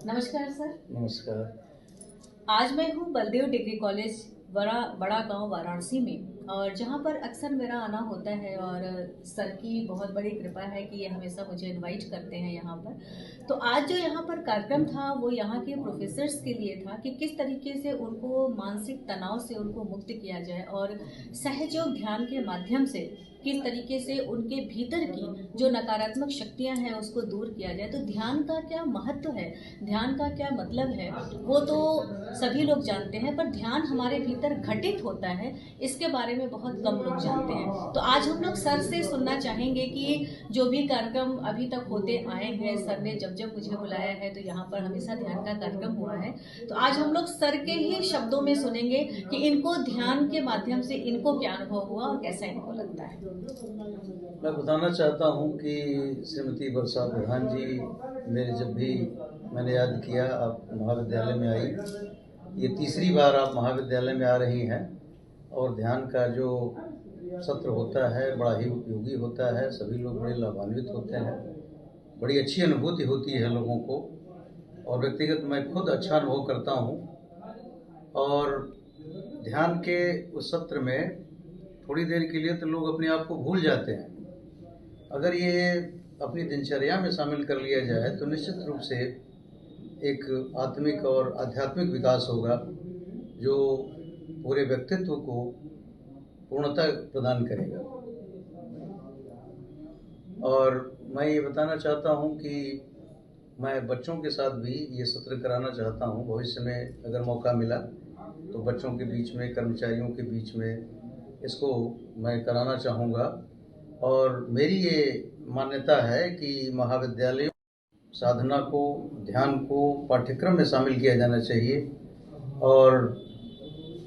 नमस्कार सर। नमस्कार। आज मैं हूँ बलदेव डिग्री कॉलेज बड़ा गांव वाराणसी में, और जहाँ पर अक्सर मेरा आना होता है और सर की बहुत बड़ी कृपा है कि ये हमेशा मुझे इनवाइट करते हैं यहाँ पर। तो आज जो यहाँ पर कार्यक्रम था वो यहाँ के प्रोफेसर्स के लिए था कि किस तरीके से उनको मानसिक तनाव से उनको मुक्त किया जाए और सहयोग ध्यान के माध्यम से किस तरीके से उनके भीतर की जो नकारात्मक शक्तियां हैं उसको दूर किया जाए। तो ध्यान का क्या महत्व है, ध्यान का क्या मतलब है, वो तो सभी लोग जानते हैं, पर ध्यान हमारे भीतर घटित होता है इसके बारे में बहुत कम लोग जानते हैं। तो आज हम लोग सर से सुनना चाहेंगे कि जो भी कार्यक्रम अभी तक होते आए हैं, सर ने जब जब मुझे बुलाया है तो यहाँ पर हमेशा ध्यान का कार्यक्रम हुआ है। तो आज हम लोग सर के ही शब्दों में सुनेंगे कि इनको ध्यान के माध्यम से इनको क्या अनुभव हुआ और कैसा इनको लगता है। मैं बताना चाहता हूं कि श्रीमती वर्षा प्रधान जी जब भी मैंने याद किया आप महाविद्यालय में आई, ये तीसरी बार आप महाविद्यालय में आ रही हैं और ध्यान का जो सत्र होता है बड़ा ही उपयोगी होता है, सभी लोग बड़े लाभान्वित होते हैं, बड़ी अच्छी अनुभूति होती है लोगों को, और व्यक्तिगत मैं खुद अच्छा अनुभव करता हूं। और ध्यान के उस सत्र में थोड़ी देर के लिए तो लोग अपने आप को भूल जाते हैं। अगर ये अपनी दिनचर्या में शामिल कर लिया जाए तो निश्चित रूप से एक आत्मिक और आध्यात्मिक विकास होगा जो पूरे व्यक्तित्व को पूर्णता प्रदान करेगा। और मैं ये बताना चाहता हूँ कि मैं बच्चों के साथ भी ये सत्र कराना चाहता हूँ। भविष्य में अगर मौका मिला तो बच्चों के बीच में, कर्मचारियों के बीच में इसको मैं कराना चाहूँगा। और मेरी ये मान्यता है कि महाविद्यालयों साधना को, ध्यान को पाठ्यक्रम में शामिल किया जाना चाहिए, और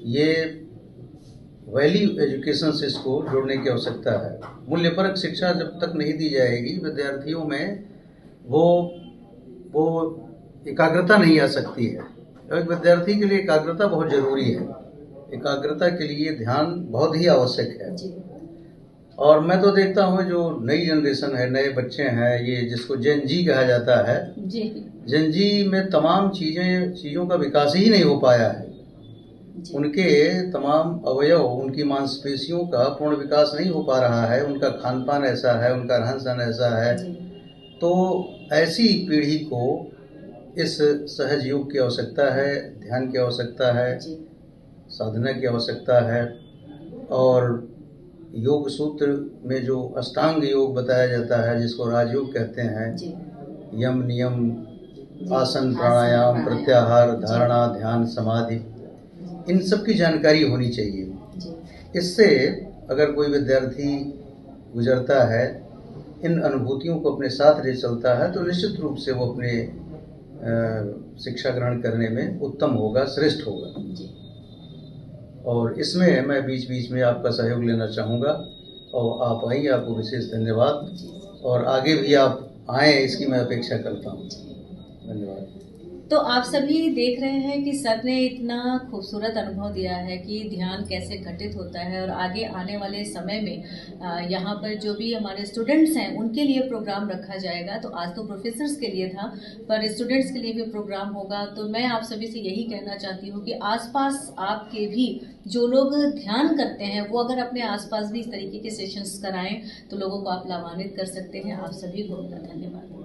ये वैल्यू एजुकेशन से इसको जोड़ने की आवश्यकता है। मूल्यपरक शिक्षा जब तक नहीं दी जाएगी विद्यार्थियों में, वो एकाग्रता नहीं आ सकती है। एक विद्यार्थी के लिए एकाग्रता बहुत जरूरी है। एकाग्रता के लिए ध्यान बहुत ही आवश्यक है। और मैं तो देखता हूँ जो नई जनरेशन है, नए बच्चे हैं, ये जिसको जेन जी कहा जाता है, जेन जी में तमाम चीज़ों का विकास ही नहीं हो पाया है। उनके तमाम अवयव, उनकी मांसपेशियों का पूर्ण विकास नहीं हो पा रहा है। उनका खान पान ऐसा है, उनका रहन सहन ऐसा है। तो ऐसी पीढ़ी को इस सहज योग की आवश्यकता है, ध्यान की आवश्यकता है, साधना की आवश्यकता है। और योग सूत्र में जो अष्टांग योग बताया जाता है, जिसको राजयोग कहते हैं, यम, नियम, आसन, प्राणायाम, प्रत्याहार, धारणा, ध्यान, समाधि, इन सब की जानकारी होनी चाहिए। इससे अगर कोई विद्यार्थी गुजरता है, इन अनुभूतियों को अपने साथ ले चलता है, तो निश्चित रूप से वो अपने शिक्षा ग्रहण करने में उत्तम होगा, श्रेष्ठ होगा। और इसमें मैं बीच बीच में आपका सहयोग लेना चाहूँगा, और आप आइए, आपको विशेष धन्यवाद, और आगे भी आप आएँ इसकी मैं अपेक्षा करता हूँ। धन्यवाद। तो आप सभी देख रहे हैं कि सर ने इतना खूबसूरत अनुभव दिया है कि ध्यान कैसे घटित होता है, और आगे आने वाले समय में यहाँ पर जो भी हमारे स्टूडेंट्स हैं उनके लिए प्रोग्राम रखा जाएगा। तो आज तो प्रोफेसर्स के लिए था, पर स्टूडेंट्स के लिए भी प्रोग्राम होगा। तो मैं आप सभी से यही कहना चाहती हूँ कि आसपास आपके भी जो लोग ध्यान करते हैं वो अगर अपने आसपास भी इस तरीके के सेशंस कराएं तो लोगों को आप लाभान्वित कर सकते हैं। आप सभी को धन्यवाद।